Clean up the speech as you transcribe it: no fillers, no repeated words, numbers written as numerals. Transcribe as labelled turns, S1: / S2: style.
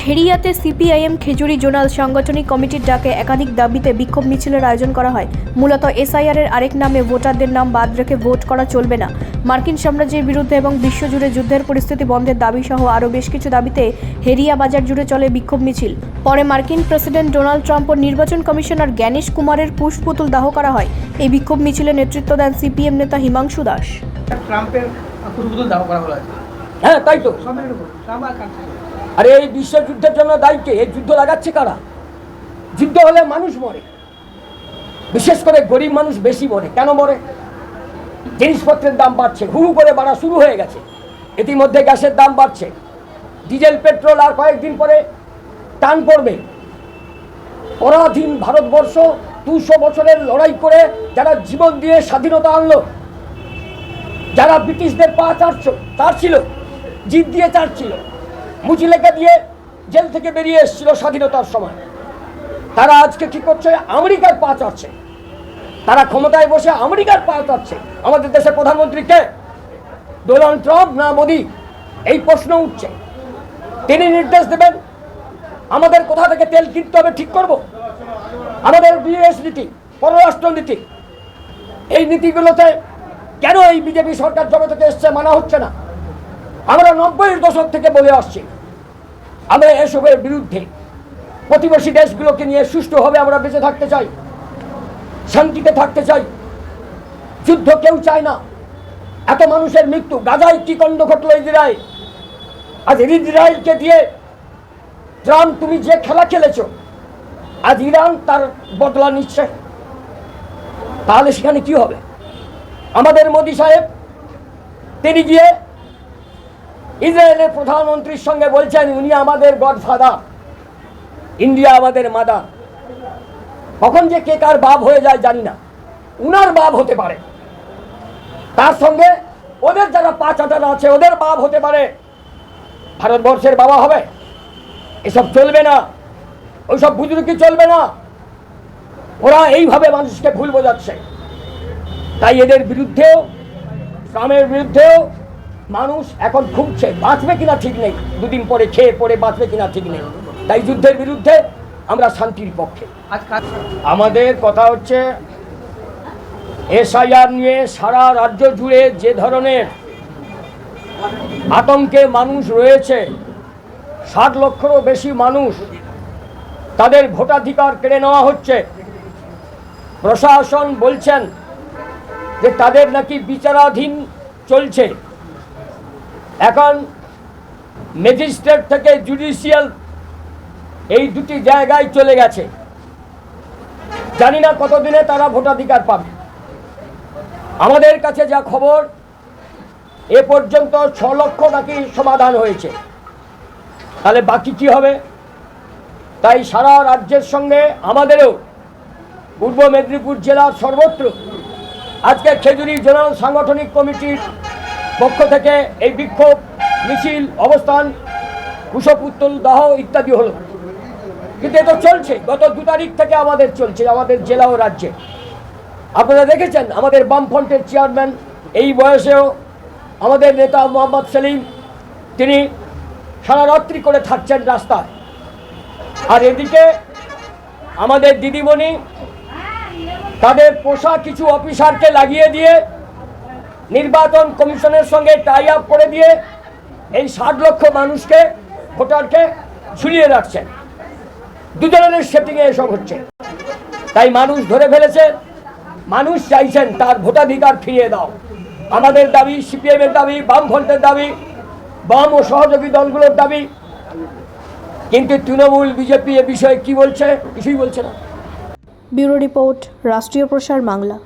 S1: খেরিয়াতে CPIM Khejuri zonal সাংগঠনিক কমিটির ডাকে একাধিক দাবিতে বিক্ষোভ মিছিলের আয়োজন করা হয়। মূলত এসআইআরের আরেক নামে ভোটারদের নাম বাদ রেখে ভোট করা চলবে না, মার্কিন সাম্রাজ্যের বিরুদ্ধে এবং বিশ্বজুড়ে যুদ্ধের পরিস্থিতি বন্ধের দাবি সহ আরও বেশ কিছু দাবিতে হেরিয়া বাজার জুড়ে চলে বিক্ষোভ মিছিল। পরে মার্কিন প্রেসিডেন্ট ডোনাল্ড ট্রাম্প ও নির্বাচন কমিশনার জ্ঞানেশ কুমারের পুষ্পপুতুল দাহ করা হয়। এই বিক্ষোভ মিছিলে নেতৃত্ব দেন সিপিএম নেতা হিমাংশু দাস।
S2: ট্রাম্পের পুষ্পপুতুল দাহ করা হলো।
S3: হ্যাঁ, তাই তো। আরে এই বিশ্বযুদ্ধের জন্য দায়ী কে? এই যুদ্ধ লাগাচ্ছে কারা? যুদ্ধ হলে মানুষ মরে, বিশেষ করে গরিব মানুষ বেশি মরে। কেন মরে? জিনিসপত্রের দাম বাড়ছে, হু করে বাড়া শুরু হয়ে গেছে। ইতিমধ্যে গ্যাসের দাম বাড়ছে, ডিজেল পেট্রোল আর কয়েকদিন পরে টান পড়বে। পরাধীন ভারতবর্ষ 200 বছরের লড়াই করে যারা জীবন দিয়ে স্বাধীনতা আনলো, যারা ব্রিটিশদের পা চাটছিল, জিদ দিয়ে চাটছিল, মুচিলেখা দিয়ে জেল থেকে বেরিয়ে এসেছিল স্বাধীনতার সময়, তারা আজকে কি করছে? আমেরিকার পা চাটছে। তারা ক্ষমতায় বসে আমেরিকার পা চাটছে। আমাদের দেশের প্রধানমন্ত্রী কে? ডোনাল্ড ট্রাম্প না মোদি? এই প্রশ্ন উঠছে। তিনি নির্দেশ দেবেন আমাদের কোথা থেকে তেল কিনতে হবে ঠিক করব। আমাদের বিদেশ নীতি, পররাষ্ট্র নীতি, এই নীতিগুলোতে কেন এই বিজেপি সরকার জবে থেকে এসছে মানা হচ্ছে না? আমরা 90-এর দশক থেকে বলে আসছি আমরা এসবের বিরুদ্ধে। প্রতিবেশী দেশগুলোকে নিয়ে সুষ্ঠুভাবে আমরা বেঁচে থাকতে চাই, শান্তিতে থাকতে চাই। যুদ্ধ কেউ চায় না। এত মানুষের মৃত্যু, গাজায় কি কাণ্ড ঘটলো ইসরায়েল। আজ ইসরায়েলকে দিয়ে ট্রাম্প তুমি যে খেলা খেলেছ, আজ ইরান তার বদলা নিচ্ছে। তাহলে সেখানে কি হবে? আমাদের মোদি সাহেব তিনি গিয়ে ইসরায়েলের প্রধানমন্ত্রীর সঙ্গে বলছেন উনি আমাদের গডফাদার, ইন্ডিয়া আমাদের মাদার। কখন যে কে কার বাপ হয়ে যায় জানি না, উনার বাপ হতে পারে, তার সঙ্গে ওদের যারা পাঁচ আটানা আছে ওদের বাপ হতে পারে, ভারতবর্ষের বাবা হবে? এসব চলবে না, ওইসব বুজরুকি চলবে না। ওরা এইভাবে মানুষকে ভুল বোঝাচ্ছে। তাই এদের বিরুদ্ধেও, ট্রাম্পের বিরুদ্ধেও মানুষ এখন ভুগছে। বাঁচবে কিনা ঠিক নেই, দুদিন পরে খেয়ে পরে বাঁচবে কিনা ঠিক নেই। তাই যুদ্ধের বিরুদ্ধে, আমরা শান্তির পক্ষে। আমাদের কথা হচ্ছে এসআইআর নিয়ে সারা রাজ্য জুড়ে যে ধরনের আতঙ্কে মানুষ রয়েছে, 60 লক্ষেরও বেশি মানুষ, তাদের ভোটাধিকার কেড়ে নেওয়া হচ্ছে। প্রশাসন বলছেন যে তাদের নাকি বিচারাধীন চলছে। এখন ম্যাজিস্ট্রেট থেকে জুডিশিয়াল এই দুটি জায়গায় চলে গেছে। জানি না কতদিনে তারা ভোটাধিকার পাবে। আমাদের কাছে যা খবর, এ পর্যন্ত 6 লক্ষ নাকি সমাধান হয়েছে। তাহলে বাকি কি হবে? তাই সারা রাজ্যের সঙ্গে আমাদেরও পূর্ব মেদিনীপুর জেলার সর্বত্র আজকে খেজুরি জোনাল সাংগঠনিক কমিটির পক্ষ থেকে এই বিক্ষোভ মিছিল, অবস্থান, পুষ্পপুতুল দাহ ইত্যাদি হলো। কিন্তু এটা চলছে, গত 2 তারিখ থেকে আমাদের চলছে, আমাদের জেলা ও রাজ্যে। আপনারা দেখেছেন আমাদের বামফ্রন্টের চেয়ারম্যান, এই বয়সেও আমাদের নেতা মোহাম্মদ সেলিম, তিনি সারা রাত্রি করে থাকছেন রাস্তায়। আর এদিকে আমাদের দিদিমণি তাদের পোষা কিছু অফিসারকে লাগিয়ে দিয়ে নির্বাচন কমিশনের সঙ্গে টাই আপ করে দিয়ে এই 60 লক্ষ মানুষকে, ভোটারকে ঝুলিয়ে রাখছেন। দুজনের সেটিংয়ে এসব হচ্ছে। তাই মানুষ ধরে ফেলেছে, মানুষ চাইছেন তার ভোটাধিকার ফিরিয়ে দাও। আমাদের দাবি, সিপিএমের দাবি, বামফ্রন্টের দাবি, বাম ও সহযোগী দলগুলোর দাবি। কিন্তু তৃণমূল, বিজেপি এ বিষয়ে কি বলছে? কিছুই বলছে না।
S1: ব্যুরো রিপোর্ট, রাষ্ট্রীয় প্রসার বাংলা।